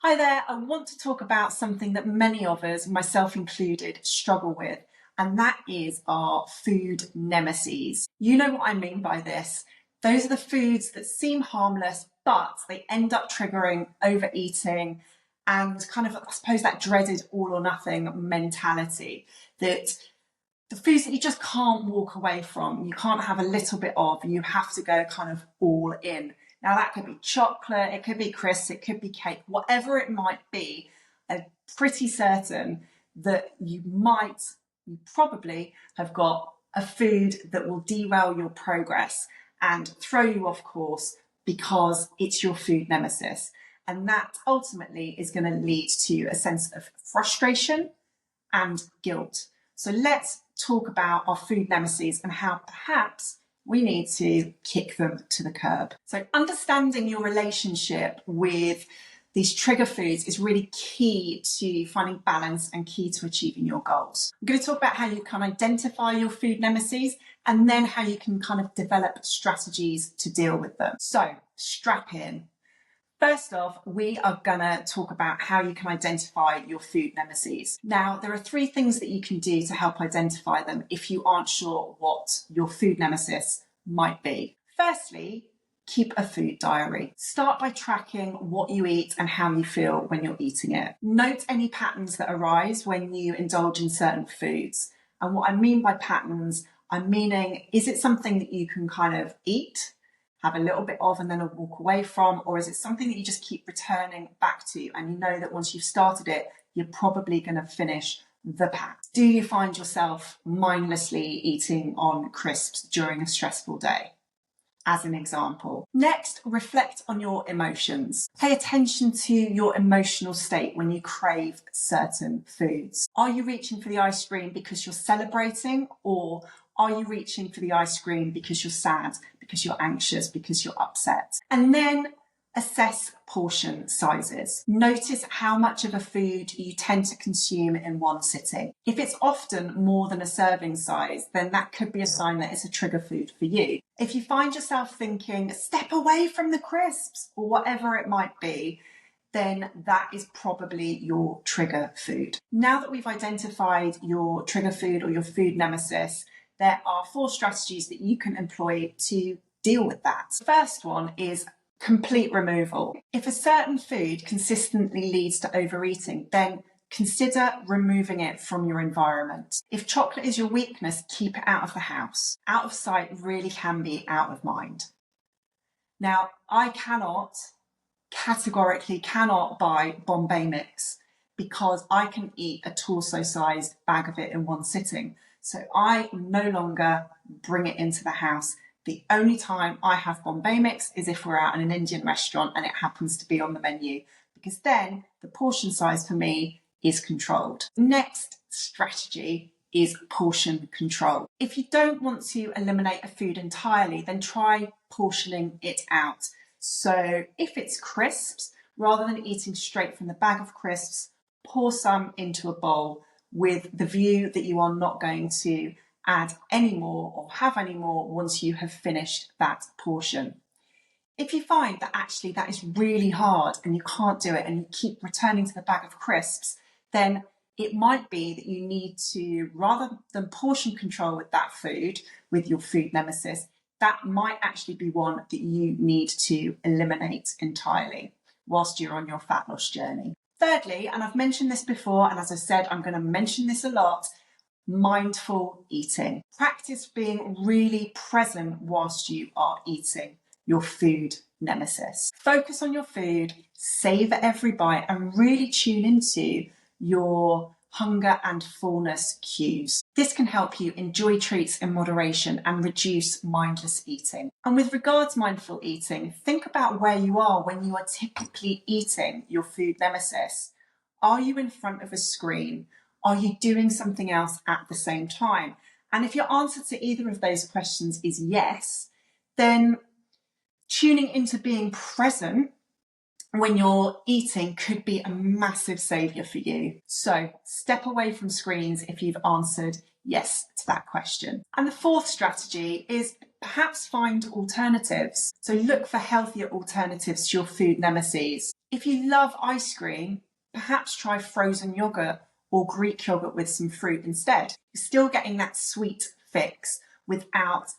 Hi there, I want to talk about something that many of us, myself included, struggle with, and that is our food nemeses. You know what I mean by this. Those are the foods that seem harmless, but they end up triggering overeating and kind of, I suppose, that dreaded all or nothing mentality, that the foods that you just can't walk away from, you can't have a little bit of, you have to go kind of all in. Now that could be chocolate, it could be crisps, it could be cake, whatever it might be. I'm pretty certain that you probably have got a food that will derail your progress and throw you off course because it's your food nemesis. And that ultimately is going to lead to a sense of frustration and guilt. So let's talk about our food nemesis and how perhaps we need to kick them to the curb. So understanding your relationship with these trigger foods is really key to finding balance and key to achieving your goals. I'm going to talk about how you can identify your food nemesis and then how you can kind of develop strategies to deal with them. So strap in. First off, we are going to talk about how you can identify your food nemesis. Now, there are 3 things that you can do to help identify them if you aren't sure what your food nemesis might be. Firstly, keep a food diary. Start by tracking what you eat and how you feel when you're eating it. Note any patterns that arise when you indulge in certain foods. And what I mean by patterns, I'm meaning, is it something that you can kind of eat, have a little bit of and then walk away from, or is it something that you just keep returning back to and you know that once you've started it, you're probably going to finish the pack? Do you find yourself mindlessly eating on crisps during a stressful day? As an example. Next, reflect on your emotions. Pay attention to your emotional state when you crave certain foods. Are you reaching for the ice cream because you're celebrating, or are you reaching for the ice cream because you're sad, because you're anxious, because you're upset? And then assess portion sizes. Notice how much of a food you tend to consume in one sitting. If it's often more than a serving size, then that could be a sign that it's a trigger food for you. If you find yourself thinking, step away from the crisps, or whatever it might be, then that is probably your trigger food. Now that we've identified your trigger food or your food nemesis, there are 4 strategies that you can employ to deal with that. The first one is complete removal. If a certain food consistently leads to overeating, then consider removing it from your environment. If chocolate is your weakness, keep it out of the house. Out of sight really can be out of mind. Now, I categorically cannot buy Bombay mix because I can eat a torso-sized bag of it in one sitting. So I no longer bring it into the house. The only time I have Bombay mix is if we're out in an Indian restaurant and it happens to be on the menu, because then the portion size for me is controlled. The next strategy is portion control. If you don't want to eliminate a food entirely, then try portioning it out. So if it's crisps, rather than eating straight from the bag of crisps, pour some into a bowl with the view that you are not going to add any more or have any more once you have finished that portion. If you find that actually that is really hard and you can't do it and you keep returning to the bag of crisps, then it might be that you need to, rather than portion control with that food, with your food nemesis, that might actually be one that you need to eliminate entirely whilst you're on your fat loss journey. Thirdly, and I've mentioned this before, and as I said, I'm going to mention this a lot, mindful eating. Practice being really present whilst you are eating your food nemesis. Focus on your food, savor every bite, and really tune into your hunger and fullness cues. This can help you enjoy treats in moderation and reduce mindless eating. And with regards to mindful eating, think about where you are when you are typically eating your food nemesis. Are you in front of a screen? Are you doing something else at the same time? And if your answer to either of those questions is yes, then tuning into being present when you're eating could be a massive saviour for you. So step away from screens if you've answered yes to that question. And the 4th strategy is perhaps find alternatives. So look for healthier alternatives to your food nemesis. If you love ice cream, perhaps try frozen yogurt or Greek yogurt with some fruit instead. You're still getting that sweet fix without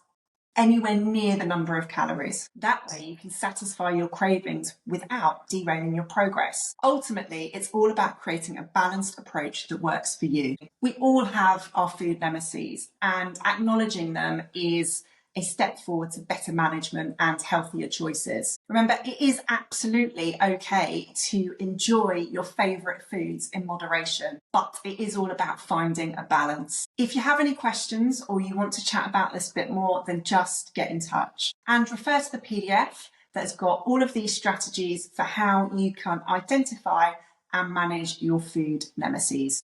anywhere near the number of calories. That way you can satisfy your cravings without derailing your progress. Ultimately, it's all about creating a balanced approach that works for you. We all have our food nemesis, and acknowledging them is a step forward to better management and healthier choices. Remember, it is absolutely okay to enjoy your favourite foods in moderation, but it is all about finding a balance. If you have any questions or you want to chat about this a bit more, then just get in touch and refer to the PDF that's got all of these strategies for how you can identify and manage your food nemesis.